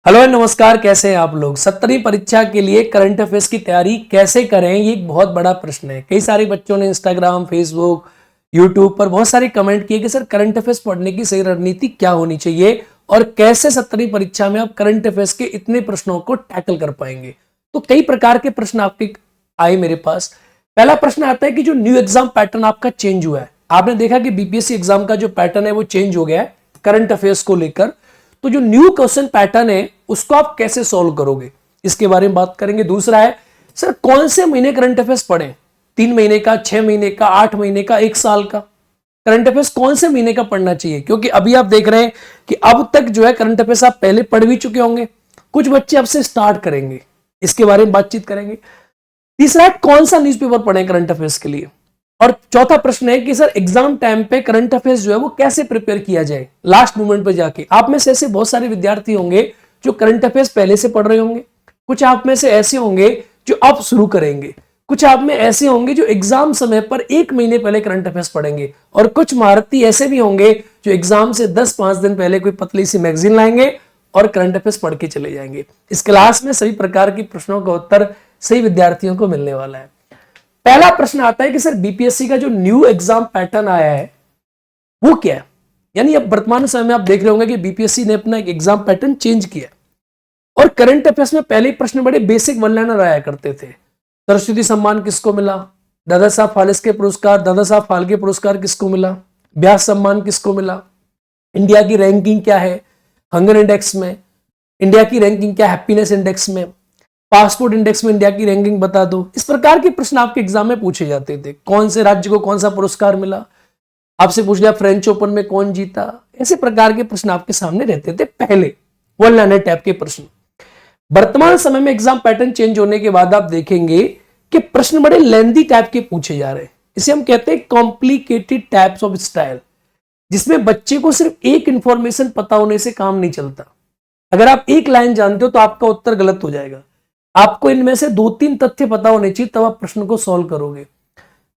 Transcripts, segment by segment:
Hello and नमस्कार। कैसे हैं आप लोग। 17वीं परीक्षा के लिए करंट अफेयर्स की तैयारी कैसे करें, ये एक बहुत बड़ा प्रश्न है। कई सारे बच्चों ने इंस्टाग्राम, फेसबुक, यूट्यूब पर बहुत सारे कमेंट किए कि सर करंट अफेयर्स पढ़ने की सही रणनीति क्या होनी चाहिए और कैसे 17वीं परीक्षा में आप करंट अफेयर्स के इतने प्रश्नों को टैकल कर पाएंगे। तो कई प्रकार के प्रश्न आपके आए मेरे पास। पहला प्रश्न आता है कि जो न्यू एग्जाम पैटर्न आपका चेंज हुआ है, आपने देखा कि बीपीएससी एग्जाम का जो पैटर्न है वो चेंज हो गया है करंट अफेयर्स को लेकर। तो जो न्यू क्वेश्चन पैटर्न है उसको आप कैसे सॉल्व करोगे, इसके बारे में बात करेंगे। दूसरा है सर कौन से महीने करंट अफेयर्स पढ़ें, 3 महीने का, 6 महीने का, 8 महीने का, 1 साल का करंट अफेयर्स कौन से महीने का पढ़ना चाहिए। क्योंकि अभी आप देख रहे हैं कि अब तक जो है करंट अफेयर्स आप पहले पढ़ भी चुके होंगे, कुछ बच्चे अब से स्टार्ट करेंगे, इसके बारे में बातचीत करेंगे। तीसरा है कौन सा न्यूज़पेपर पढ़ें करंट अफेयर्स के लिए। और चौथा प्रश्न है कि सर एग्जाम टाइम पे करंट अफेयर्स जो है वो कैसे प्रिपेयर किया जाए लास्ट मोमेंट पे जाके। आप में से ऐसे बहुत सारे विद्यार्थी होंगे जो करंट अफेयर्स पहले से पढ़ रहे होंगे, कुछ आप में से ऐसे होंगे जो अब शुरू करेंगे, कुछ आप में ऐसे होंगे जो एग्जाम समय पर 1 महीने पहले करंट अफेयर्स पढ़ेंगे, और कुछ महारथी ऐसे भी होंगे जो एग्जाम से 10-5 दिन पहले कोई पतली सी मैगजीन लाएंगे और करंट अफेयर्स पढ़ के चले जाएंगे। इस क्लास में सभी प्रकार के प्रश्नों का उत्तर सही विद्यार्थियों को मिलने वाला है। पहला प्रश्न आता है कि सर बीपीएससी का जो न्यू एग्जाम पैटर्न आया है वो क्या है। यानी अब वर्तमान समय में आप देख रहे होंगे कि बीपीएससी ने अपना एक एग्जाम पैटर्न चेंज किया और करंट अफेयर्स में पहले प्रश्न बड़े बेसिक वन लाइनर आया करते थे। सरस्वती सम्मान किसको मिला, दादा साहब फाल्के पुरस्कार, दादा साहब फाल्के पुरस्कार किसको मिला, व्यास सम्मान किसको मिला, इंडिया की रैंकिंग क्या है हंगर इंडेक्स में, इंडिया की रैंकिंग क्या हैप्पीनेस इंडेक्स में, पासपोर्ट इंडेक्स में इंडिया की रैंकिंग बता दो। इस प्रकार के प्रश्न आपके एग्जाम में पूछे जाते थे। कौन से राज्य को कौन सा पुरस्कार मिला, आपसे पूछ लिया फ्रेंच ओपन में कौन जीता। ऐसे प्रकार के प्रश्न आपके सामने रहते थे पहले, वन लाइनर टाइप के प्रश्न। वर्तमान समय में एग्जाम पैटर्न चेंज होने के बाद आप देखेंगे कि प्रश्न बड़े लेंथी टाइप के पूछे जा रहे हैं। इसे हम कहते हैं कॉम्प्लिकेटेड टाइप्स ऑफ स्टाइल, जिसमें बच्चे को सिर्फ एक इंफॉर्मेशन पता होने से काम नहीं चलता। अगर आप एक लाइन जानते हो तो आपका उत्तर गलत हो जाएगा। आपको इनमें से 2-3 तथ्य पता होने चाहिए तब आप प्रश्न को सॉल्व करोगे।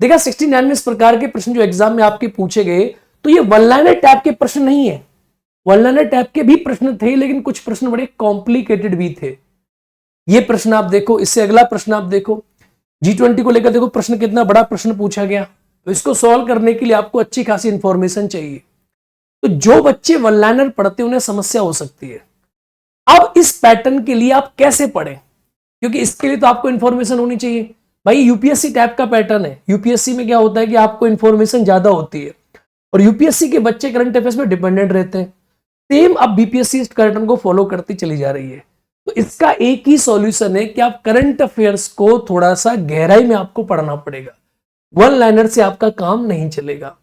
देखा 69 में इस प्रकार के प्रश्न जो एग्जाम में आपके पूछे गए तो ये वन लाइनर टाइप के प्रश्न नहीं है। वन लाइनर टाइप के भी प्रश्न थे लेकिन कुछ प्रश्न बड़े कॉम्प्लिकेटेड भी थे। ये प्रश्न आप देखो, इससे अगला प्रश्न आप देखो, G20 को लेकर देखो प्रश्न कितना बड़ा प्रश्न पूछा गया। तो इसको सॉल्व करने के लिए आपको अच्छी खासी इंफॉर्मेशन चाहिए। तो जो बच्चे वन लाइनर पढ़ते उन्हें समस्या हो सकती है। अब इस पैटर्न के लिए आप कैसे पढ़ें, क्योंकि इसके लिए तो आपको इंफॉर्मेशन होनी चाहिए। भाई यूपीएससी टाइप का पैटर्न है। यूपीएससी में क्या होता है कि आपको इंफॉर्मेशन ज्यादा होती है और यूपीएससी के बच्चे करंट अफेयर्स में डिपेंडेंट रहते हैं। सेम अब बीपीएससी इस पैटर्न को फॉलो करती चली जा रही है। तो इसका एक ही सॉल्यूशन है कि आप करंट अफेयर्स को थोड़ा सा गहराई में आपको पढ़ना पड़ेगा। वन लाइनर से आपका काम नहीं चलेगा।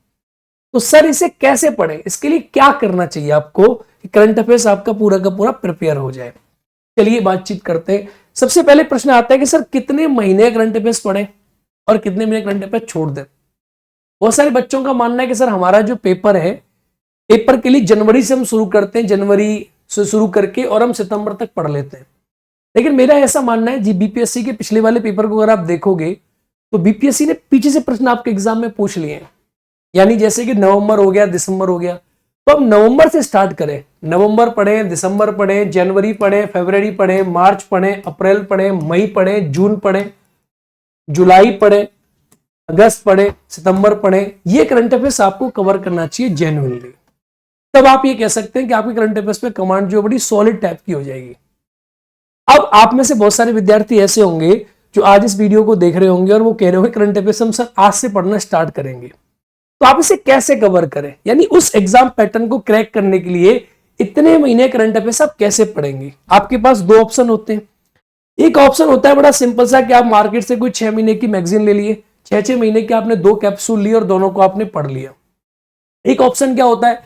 तो सर इसे कैसे पढ़ें, इसके लिए क्या करना चाहिए आपको कि करंट अफेयर्स आपका पूरा का पूरा प्रिपेयर हो जाए। चलिए बातचीत करते हैं। सबसे पहले प्रश्न आता है कि सर कितने महीने करंट अफेयर्स पढ़ें और कितने महीने करंट अफेयर्स छोड़ दें। बहुत सारे बच्चों का मानना है कि सर हमारा जो पेपर है, पेपर के लिए जनवरी से हम शुरू करते हैं, जनवरी से शुरू करके और हम सितंबर तक पढ़ लेते हैं। लेकिन मेरा ऐसा मानना है जी, बीपीएससी के पिछले वाले पेपर को अगर आप देखोगे तो बीपीएससी ने पीछे से प्रश्न आपके एग्जाम में पूछ लिए हैं। यानी जैसे कि नवंबर हो गया, दिसंबर हो गया, तो अब नवंबर से स्टार्ट करें। नवंबर पढ़ें, दिसंबर पढ़ें, जनवरी पढ़ें, फरवरी पढ़ें, मार्च पढ़ें, अप्रैल पढ़ें, मई पढ़ें, जून पढ़ें, जुलाई पढ़ें, अगस्त पढ़ें, सितंबर पढ़ें। ये करंट अफेयर्स आपको कवर करना चाहिए जेन्युइनली। तब आप ये कह सकते हैं कि आपकी करंट अफेयर्स पे कमांड जो बड़ी सॉलिड टाइप की हो जाएगी। अब आप में से बहुत सारे विद्यार्थी ऐसे होंगे जो आज इस वीडियो को देख रहे होंगे और वो कह रहे होंगे करंट अफेयर्स हम सर आज से पढ़ना स्टार्ट करेंगे। तो आप इसे कैसे कवर करें, यानी उस एग्जाम पैटर्न को क्रैक करने के लिए इतने महीने करंट अफेयर्स आप कैसे पढ़ेंगे। आपके पास 2 ऑप्शन होते हैं। एक ऑप्शन होता है बड़ा सिंपल सा कि आप मार्केट से कोई 6 महीने की मैगजीन ले लिए, 6-6 महीने के आपने 2 कैप्सूल लिए और दोनों को आपने पढ़ लिया। एक ऑप्शन क्या होता है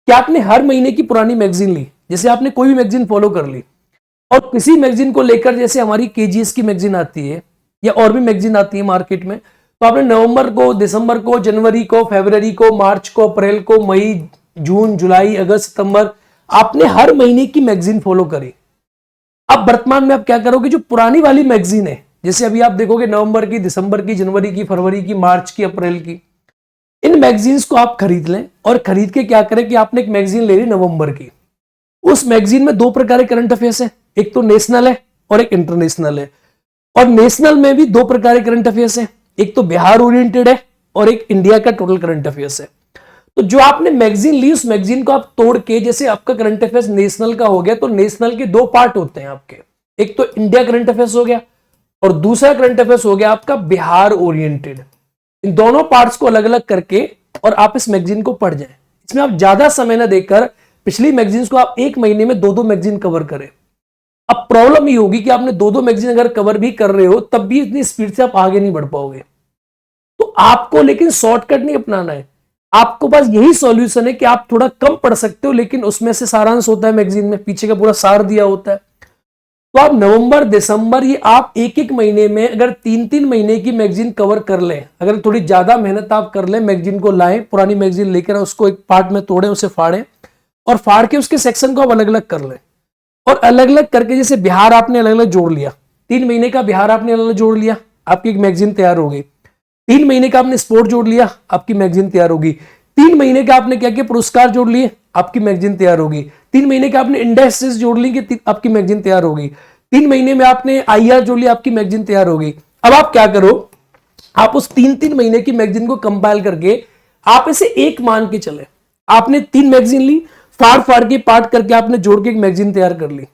कि आपने हर महीने की पुरानी मैगजीन ली, जैसे आपने कोई भी मैगजीन फॉलो कर ली और किसी मैगजीन को लेकर, जैसे हमारी केजीएस की मैगजीन आती है या और भी मैगजीन आती है मार्केट में, तो आपने नवंबर को, दिसंबर को, जनवरी को, फरवरी को, मार्च को, अप्रैल को, मई, जून, जुलाई, अगस्त, सितंबर, आपने हर महीने की मैगजीन फॉलो करी। अब वर्तमान में आप क्या करोगे, जो पुरानी वाली मैगजीन है, जैसे अभी आप देखोगे नवंबर की, दिसंबर की, जनवरी की, फरवरी की, मार्च की, अप्रैल की, इन मैगजीन्स को आप खरीद लें और खरीद के क्या करें कि आपने एक मैगजीन ले ली नवंबर की, उस मैगजीन में दो प्रकार के करंट अफेयर्स है, एक तो नेशनल है और एक इंटरनेशनल है। और नेशनल में भी दो प्रकार के करंट अफेयर्स है, एक तो बिहार ओरिएंटेड है और एक इंडिया का टोटल करंट अफेयर्स है। तो जो आपने मैगजीन ली, उस मैगजीन को आप तोड़ के, जैसे आपका करंट अफेयर्स नेशनल का हो गया, तो नेशनल के दो पार्ट होते हैं आपके, एक तो इंडिया करंट अफेयर्स हो गया और दूसरा करंट अफेयर्स हो गया आपका बिहार ओरिएंटेड। इन दोनों पार्ट्स को अलग अलग करके और आप इस मैगजीन को पढ़ जाएं। इसमें आप ज्यादा समय ना देकर पिछली मैगजीन्स को आप एक महीने में दो दो मैगजीन कवर करें। अब प्रॉब्लम ये होगी कि आपने दो दो मैगजीन अगर कवर भी कर रहे हो तब भी इतनी स्पीड से आप आगे नहीं बढ़ पाओगे। तो आपको लेकिन शॉर्टकट नहीं अपनाना है, आपको बस यही सॉल्यूशन है कि आप थोड़ा कम पढ़ सकते हो, लेकिन उसमें से सारांश होता है मैगजीन में, पीछे का पूरा सार दिया होता है। तो आप नवंबर दिसंबर ये आप एक एक महीने में अगर तीन तीन महीने की मैगजीन कवर कर लें, अगर थोड़ी ज्यादा मेहनत आप कर लें, मैगजीन को लाएं, पुरानी मैगजीन लेकर उसको एक पार्ट में तोड़ें, उसे फाड़ें और फाड़ के उसके सेक्शन को आप अलग अलग कर लें। और अलग अलग करके, जैसे बिहार आपने अलग अलग जोड़ लिया, 3 महीने का बिहार आपने अलग अलग जोड़ लिया, आपकी एक मैगजीन तैयार हो गई। 3 महीने का आपने स्पोर्ट जोड़ लिया, आपकी मैगजीन तैयार होगी। 3 महीने का आपने क्या किया, पुरस्कार जोड़ लिए, आपकी मैगजीन तैयार होगी। 3 महीने का आपने इंडेक्सेस जोड़ ली, आपकी मैगजीन तैयार होगी। 3 महीने में आपने IR जोड़ लिया, आपकी मैगजीन तैयार होगी। अब आप क्या करो, आप उस 3-3 महीने की मैगजीन को कंपाइल करके आप इसे एक मान के चले। आपने 3 मैगजीन ली, फाड़ फाड़ के पार्ट करके आपने जोड़ के एक मैगजीन तैयार कर ली,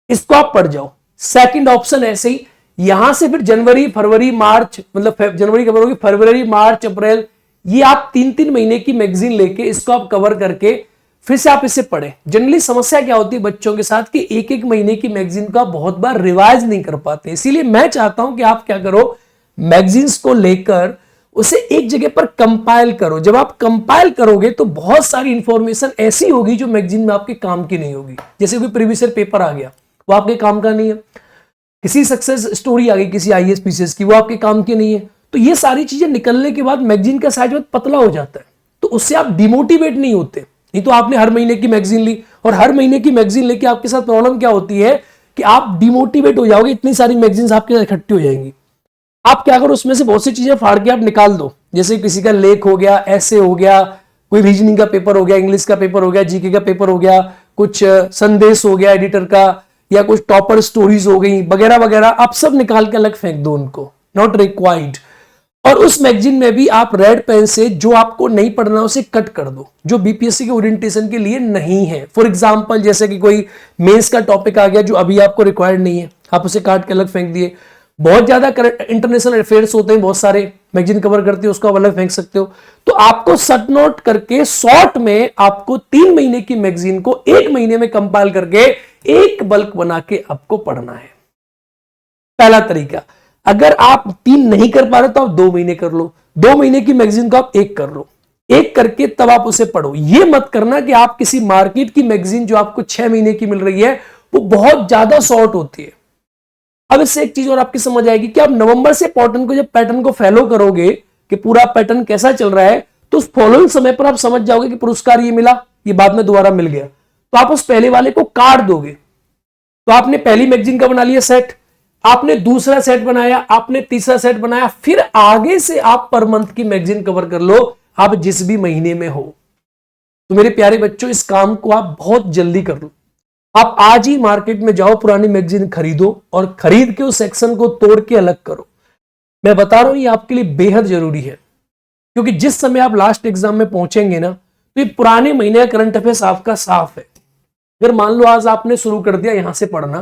इसको आप पढ़ जाओ। सेकंड ऑप्शन ऐसे ही, यहां से फिर जनवरी फरवरी मार्च, मतलब जनवरी कवर होगी, फरवरी मार्च अप्रैल, ये आप 3-3 महीने की मैगजीन लेके इसको आप कवर करके फिर से आप इसे पढ़ें। जनरली समस्या क्या होती है बच्चों के साथ कि एक एक महीने की मैगजीन का बहुत बार रिवाइज नहीं कर पाते। इसीलिए मैं चाहता हूं कि आप क्या करो, मैगजीन्स को लेकर उसे एक जगह पर कंपाइल करो। जब आप कंपाइल करोगे तो बहुत सारी इंफॉर्मेशन ऐसी होगी जो मैगजीन में आपके काम की नहीं होगी। जैसे कोई प्रीवियस ईयर पेपर आ गया, वो आपके काम का नहीं है। किसी सक्सेस स्टोरी आ गई किसी IAS PCS की, वो आपके काम की नहीं है। तो ये सारी चीजें निकलने के बाद मैगजीन का साइज बहुत पतला हो जाता है, तो उससे आप डिमोटिवेट नहीं होते। नहीं तो आपने हर महीने की मैगजीन ली, और हर महीने की मैगजीन लेके आपके साथ प्रॉब्लम क्या होती है कि आप डिमोटिवेट हो जाओगे, इतनी सारी मैगजीन्स आपके साथ इकट्ठी हो जाएंगी। आप क्या करो, उसमें से बहुत सी चीजें फाड़ के आप निकाल दो। जैसे किसी का लेख हो गया, ऐसे हो गया, कोई रीजनिंग का पेपर हो गया, इंग्लिश का पेपर हो गया, GK का पेपर हो गया, कुछ संदेश हो गया एडिटर का, या कुछ टॉपर स्टोरीज हो गई वगैरह वगैरह, आप सब निकाल के अलग फेंक दो, उनको नॉट रिक्वायर्ड। और उस मैगजीन में भी आप रेड पेन से जो आपको नहीं पढ़ना उसे कट कर दो, जो BPSC के ओरिएंटेशन के लिए नहीं है। फॉर एग्जांपल जैसे कि कोई मेंस का टॉपिक आ गया जो अभी आपको रिक्वायर्ड नहीं है, आप उसे काट के अलग फेंक दिए। बहुत ज्यादा इंटरनेशनल अफेयर्स होते हैं, बहुत सारे मैगजीन कवर करती है, उसको आप अलग फेंक सकते हो। तो आपको शॉर्ट नोट करके शॉर्ट में आपको 3 महीने की मैगजीन को 1 महीने में कंपाइल करके एक बल्क बना के आपको पढ़ना है। पहला तरीका। अगर आप 3 नहीं कर पा रहे तो आप 2 महीने कर लो, 2 महीने की मैगजीन को आप 1 कर लो, 1 करके तब आप उसे पढ़ो। ये मत करना कि आप किसी मार्केट की मैगजीन जो आपको 6 महीने की मिल रही है वो बहुत ज्यादा शॉर्ट होती है। अब इससे एक चीज और आपकी समझ आएगी कि आप नवंबर से जब पैटर्न को फॉलो करोगे कि पूरा पैटर्न कैसा चल रहा है, तो उस फॉलोइंग समय पर आप समझ जाओगे कि पुरस्कार ये मिला, ये बाद में दोबारा मिल गया, तो आप उस पहले वाले को काट दोगे। तो आपने पहली मैगजीन का बना लिया सेट, आपने दूसरा सेट बनाया, आपने तीसरा सेट बनाया, फिर आगे से आप पर मंथ की मैगजीन कवर कर लो, आप जिस भी महीने में हो। तो मेरे प्यारे बच्चों, इस काम को आप बहुत जल्दी कर लो। आप आज ही मार्केट में जाओ, पुरानी मैगजीन खरीदो और खरीद के उस सेक्शन को तोड़ के अलग करो। मैं बता रहा हूं ये आपके लिए बेहद जरूरी है, क्योंकि जिस समय आप लास्ट एग्जाम में पहुंचेंगे ना, तो ये पुराने महीने का करंट अफेयर्स आपका साफ है। अगर मान लो आज आपने शुरू कर दिया यहां से पढ़ना,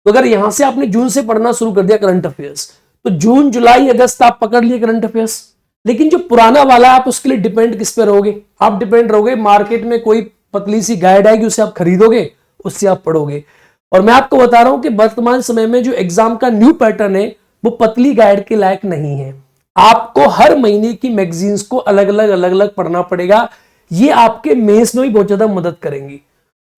तो अगर यहां से आपने जून से पढ़ना शुरू कर दिया करंट अफेयर्स, तो जून जुलाई अगस्त आप पकड़ लिए करंट अफेयर्स। लेकिन जो पुराना वाला आप उसके लिए डिपेंड किस पे रहोगे? आप डिपेंड रहोगे मार्केट में कोई पतली सी गाइड आएगी, उसे आप खरीदोगे, उससे आप पढ़ोगे। और मैं आपको बता रहा हूं कि वर्तमान समय में जो एग्जाम का न्यू पैटर्न है वो पतली गाइड के लायक नहीं है। आपको हर महीने की मैगजीन्स को अलग अलग पढ़ना पड़ेगा। ये आपके मेंस में भी बहुत ज्यादा मदद करेंगी।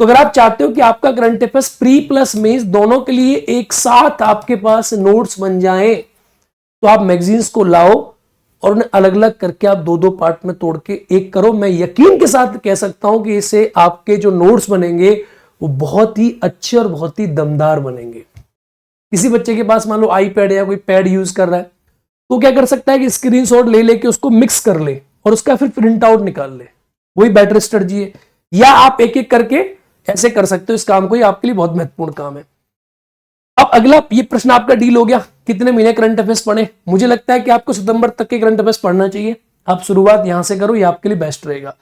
तो अगर आप चाहते हो कि आपका current affairs pre plus mains दोनों के लिए एक साथ आपके पास नोट्स बन जाएं, तो आप मैगजीन्स को लाओ और उन्हें अलग अलग करके आप 2-2 पार्ट में तोड़ के एक करो। मैं यकीन के साथ कह सकता हूं कि इससे आपके जो नोट्स बनेंगे वो बहुत ही अच्छे और बहुत ही दमदार बनेंगे। किसी बच्चे के पास मान लो आईपैड या कोई पैड यूज कर रहा है, तो क्या कर सकता है कि स्क्रीनशॉट ले लेके उसको मिक्स कर ले और उसका फिर प्रिंट आउट निकाल ले, वही बेटर स्ट्रेटजी है। या आप एक एक करके ऐसे कर सकते हो इस काम को, ये आपके लिए बहुत महत्वपूर्ण काम है। अब अगला ये प्रश्न आपका डील हो गया, कितने महीने करंट अफेयर्स पढ़े। मुझे लगता है कि आपको सितंबर तक के करंट अफेयर्स पढ़ना चाहिए। आप शुरुआत यहां से करो, ये आपके लिए बेस्ट रहेगा।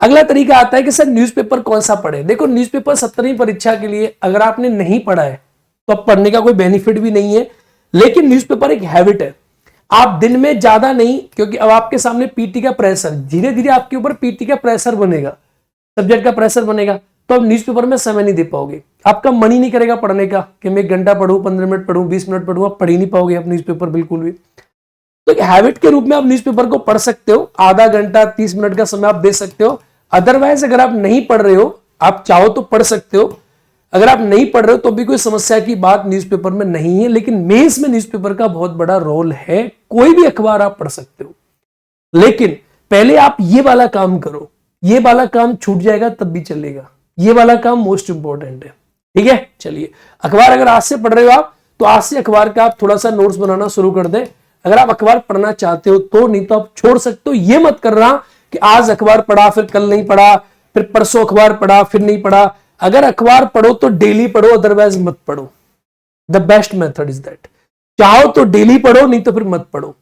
अगला तरीका आता है कि सर न्यूज़पेपर कौन सा पढ़े। देखो न्यूज़पेपर 17वीं परीक्षा के लिए अगर आपने नहीं पढ़ा है तो अब पढ़ने का कोई बेनिफिट भी नहीं है, लेकिन न्यूज़पेपर एक हैबिट है। आप दिन में ज्यादा नहीं, क्योंकि अब आपके सामने पीटी का प्रेशर, धीरे धीरे आपके ऊपर पीटी का प्रेशर बनेगा, सब्जेक्ट का प्रेशर बनेगा, तो अब न्यूज़पेपर में समय नहीं दे पाओगे, आपका मन ही नहीं करेगा पढ़ने का कि मैं 1 घंटा पढ़ूं, 15 मिनट पढ़ूं, 20 मिनट पढ़ूं, आप पढ़ ही नहीं पाओगे आप न्यूज़पेपर बिल्कुल भी। तो एक हैबिट के रूप में आप न्यूज़पेपर को पढ़ सकते हो, आधा घंटा 30 मिनट का समय आप दे सकते हो। अदरवाइज अगर आप नहीं पढ़ रहे हो, आप चाहो तो पढ़ सकते हो, अगर आप नहीं पढ़ रहे हो तो भी कोई समस्या की बात न्यूज़पेपर में नहीं है। लेकिन मेंस में न्यूज़पेपर का बहुत बड़ा रोल है, कोई भी अखबार आप पढ़ सकते हो, लेकिन पहले आप ये वाला काम करो, ये वाला काम छूट जाएगा तब भी चलेगा, ये वाला काम मोस्ट इंपॉर्टेंट है। ठीक है, चलिए अखबार अगर आज से पढ़ रहे हो आप, तो आज से अखबार का आप थोड़ा सा नोट्स बनाना शुरू कर दें, अगर आप अखबार पढ़ना चाहते हो तो, नहीं तो आप छोड़ सकते हो। ये मत करना कि आज अखबार पढ़ा फिर कल नहीं पढ़ा, फिर परसों अखबार पढ़ा फिर नहीं पढ़ा। अगर अखबार पढ़ो तो डेली पढ़ो, अदरवाइज मत पढ़ो। The best method is that, चाहो तो डेली पढ़ो, नहीं तो फिर मत पढ़ो,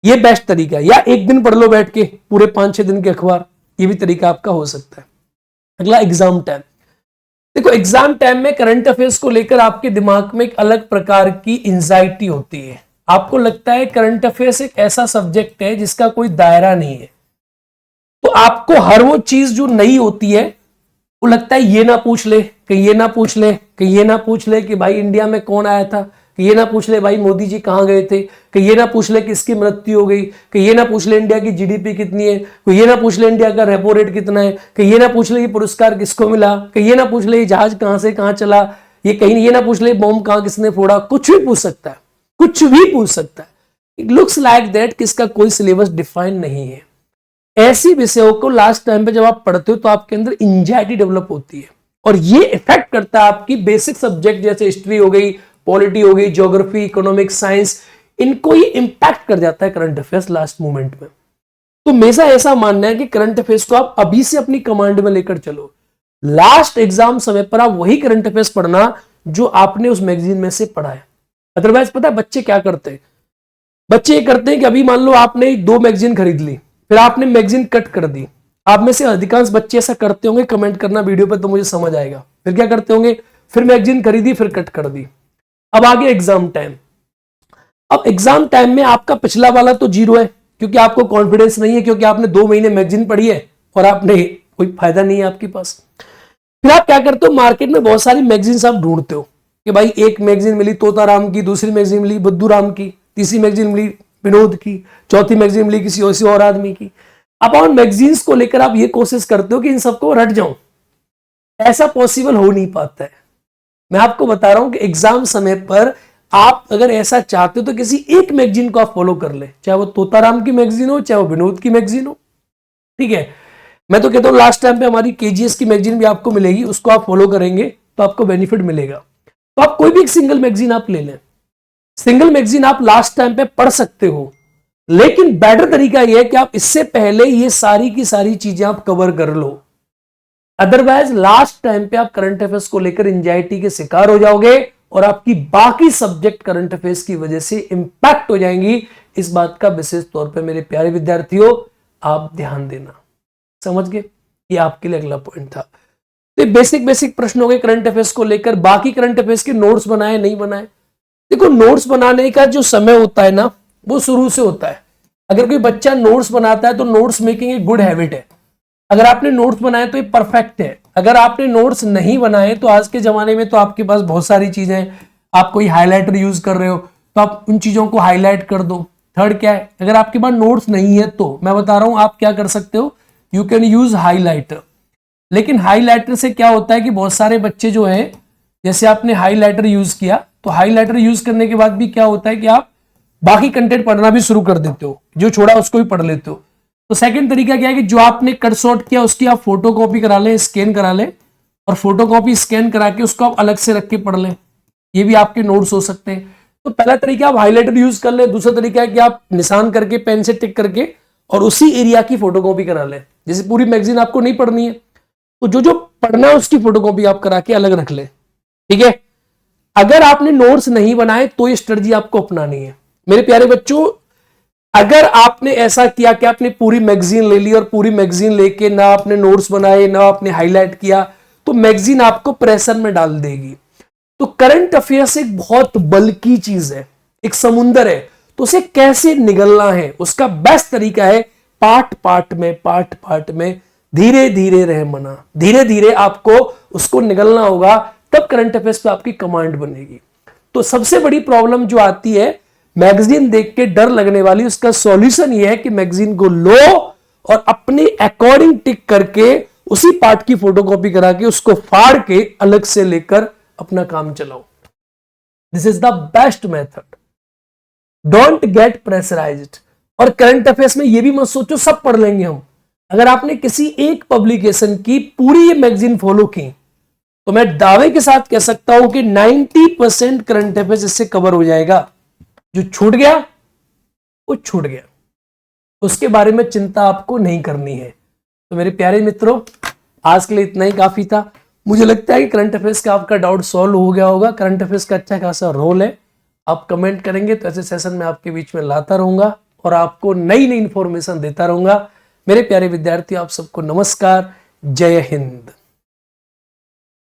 ये बेस्ट तरीका है। या एक दिन पढ़ लो बैठ के पूरे 5-6 दिन के अखबार, ये भी तरीका आपका हो सकता है। अगला एग्जाम टाइम। देखो एग्जाम टाइम में करंट अफेयर्स को लेकर आपके दिमाग में एक अलग प्रकार की एंजाइटी होती है। आपको लगता है करंट अफेयर्स एक ऐसा सब्जेक्ट है जिसका कोई दायरा नहीं है, तो आपको हर वो चीज जो नई होती है वो लगता है ये ना पूछ ले, कहीं ये ना पूछ ले, कहीं ये ना पूछ ले कि भाई इंडिया में कौन आया था, कि ये ना पूछ ले भाई मोदी जी कहां गए थे, कि ये ना पूछ ले किसकी मृत्यु हो गई, कि ये ना पूछ ले इंडिया की जीडीपी कितनी है, कि ये ना पूछ ले इंडिया का रेपो रेट कितना है, कि ये ना पूछ ले ये पुरस्कार किसको मिला, कि ये ना पूछ ले ये जहाज कहां से कहां चला, ये कहीं ये ना पूछ ले बॉम्ब कहां किसने फोड़ा। कुछ भी पूछ सकता है, कुछ भी पूछ सकता है। इट लुक्स लाइक दैट कि इसका कोई सिलेबस डिफाइन नहीं है। ऐसी विषयों को लास्ट टाइम पे जब आप पढ़ते हो तो आपके अंदर एंजाइटी डेवलप होती है, और ये इफेक्ट करता है आपकी बेसिक सब्जेक्ट जैसे हिस्ट्री हो गई, पॉलिटी हो गई, ज्योग्राफी, इकोनॉमिक्स, साइंस, इनको ये इंपैक्ट कर जाता है करंट अफेयर्स लास्ट मोमेंट में। तो मेरा ऐसा मानना है कि करंट अफेयर्स को आप अभी से अपनी कमांड में लेकर चलो। लास्ट एग्जाम समय पर आप वही करंट अफेयर्स पढ़ना जो आपने उस मैगजीन में से पढ़ा है। अदरवाइज पता है बच्चे क्या करते हैं, बच्चे ये करते हैं कि अभी मान लो आपने 2 मैगजीन खरीद ली, फिर आपने मैगजीन कट कर दी। आप में से अधिकांश बच्चे ऐसा करते होंगे, कमेंट करना वीडियो पे तो मुझे समझ आएगा। फिर क्या करते होंगे, फिर मैगजीन खरीदी फिर कट कर दी। अब आगे एग्जाम टाइम। अब एग्जाम टाइम में आपका पिछला वाला तो जीरो है, क्योंकि आपको कॉन्फिडेंस नहीं है, क्योंकि आपने 2 महीने मैगजीन पढ़ी है और आपने कोई फायदा नहीं है आपके पास। फिर आप क्या करते हो, मार्केट में बहुत सारी मैगजीन्स आप ढूंढते हो कि भाई एक मैगजीन मिली तोताराम की, दूसरी मैगजीन मिली बुद्धू राम की, तीसरी मैगजीन मिली विनोद की, चौथी मैगजीन मिली किसी और आदमी की। अब उन मैगजीन्स को लेकर आप ये कोशिश करते हो कि इन सबको रट जाऊं, ऐसा पॉसिबल हो नहीं पाता है। मैं आपको बता रहा हूं कि एग्जाम समय पर आप अगर ऐसा चाहते हो तो किसी एक मैगजीन को आप फॉलो कर ले, चाहे वो तोताराम की मैगजीन हो, चाहे वो विनोद की मैगजीन हो। ठीक है, मैं तो कहता हूं लास्ट टाइम पे हमारी केजीएस की मैगजीन भी आपको मिलेगी, उसको आप फॉलो करेंगे तो आपको बेनिफिट मिलेगा। तो आप कोई भी एक सिंगल मैगजीन आप ले लें, सिंगल मैगजीन आप लास्ट टाइम पे पढ़ सकते हो, लेकिन बेटर तरीका यह है कि आप इससे पहले ये सारी की सारी चीजें आप कवर कर लो। अदरवाइज लास्ट टाइम पे आप करंट अफेयर्स को लेकर एंजाइटी के शिकार हो जाओगे और आपकी बाकी सब्जेक्ट करंट अफेयर्स की वजह से इंपैक्ट हो जाएंगी। इस बात का विशेष तौर पे मेरे प्यारे विद्यार्थियों आप ध्यान देना। समझ गए, ये आपके लिए अगला पॉइंट था। तो बेसिक प्रश्न हो गए करंट अफेयर्स को लेकर। बाकी करंट अफेयर्स के नोट्स बनाए नहीं बनाए, देखो नोट्स बनाने का जो समय होता है ना वो शुरू से होता है। अगर कोई बच्चा नोट्स बनाता है तो नोट्स मेकिंग एक गुड हैबिट है। अगर आपने नोट्स बनाए तो ये परफेक्ट है। अगर आपने नोट्स नहीं बनाए तो आज के जमाने में तो आपके पास बहुत सारी चीजें, आप कोई हाइलाइटर यूज कर रहे हो तो आप उन चीजों को हाईलाइट कर दो। थर्ड क्या है, अगर आपके पास नोट्स नहीं है तो मैं बता रहा हूं आप क्या कर सकते हो, यू कैन यूज हाईलाइटर। लेकिन हाईलाइटर से क्या होता है कि बहुत सारे बच्चे जो है, जैसे आपने हाईलाइटर यूज किया तो हाईलाइटर यूज करने के बाद भी क्या होता है कि आप बाकी कंटेंट पढ़ना भी शुरू कर देते हो, जो छोड़ा उसको भी पढ़ लेते हो। तो सेकंड तरीका क्या है कि जो आपने कट शॉर्ट किया उसकी आप फोटो कॉपी करा लें, स्कैन करा लें, और फोटो कॉपी स्कैन करा के उसको आप अलग से रख के पढ़ लें। ये भी आपके नोट्स हो सकते हैं। तो पहला तरीका आप हाईलाइटर यूज कर ले। दूसरा तरीका है कि आप निशान करके पेन से टिक करके और उसी एरिया की फोटो कॉपी करा लें। जैसे पूरी मैगजीन आपको नहीं पढ़नी है तो जो जो पढ़ना है उसकी फोटोकॉपी आप करा के अलग रख ले, ठीक है। अगर आपने नोट्स नहीं बनाए तो ये स्ट्रेटजी आपको अपनानी है मेरे प्यारे बच्चों। अगर आपने ऐसा किया कि आपने पूरी मैगजीन ले ली और पूरी मैगजीन लेके ना आपने नोट्स बनाए ना आपने हाईलाइट किया, तो मैगजीन आपको प्रेशर में डाल देगी। तो करंट अफेयर्स एक बहुत बल्कि चीज है, एक समुंदर है, तो उसे कैसे निगलना है उसका बेस्ट तरीका है पार्ट पार्ट में धीरे धीरे रहमना, धीरे धीरे आपको उसको निगलना होगा, तब करंट अफेयर्स पे आपकी कमांड बनेगी। तो सबसे बड़ी प्रॉब्लम जो आती है मैगजीन देख के डर लगने वाली, उसका सॉल्यूशन यह है कि मैगजीन को लो और अपने अकॉर्डिंग टिक करके उसी पार्ट की फोटोकॉपी करा के उसको फाड़ के अलग से लेकर अपना काम चलाओ। This is the best method. Don't get pressurised. और करंट अफेयर्स में यह भी मत सोचो सब पढ़ लेंगे हम। अगर आपने किसी एक पब्लिकेशन की पूरी ये मैगजीन फॉलो की तो मैं दावे के साथ कह सकता हूं कि 90% करंट अफेयर्स इससे कवर हो जाएगा। जो छूट गया वो छूट गया, उसके बारे में चिंता आपको नहीं करनी है। तो मेरे प्यारे मित्रों, आज के लिए इतना ही काफी था। मुझे लगता है कि करंट अफेयर्स का आपका डाउट सॉल्व हो गया होगा। करंट अफेयर्स का अच्छा खासा रोल है, आप कमेंट करेंगे तो ऐसे सेशन में आपके बीच में लाता रहूंगा और आपको नई नई इंफॉर्मेशन देता रहूंगा। मेरे प्यारे विद्यार्थी, आप सबको नमस्कार, जय हिंद।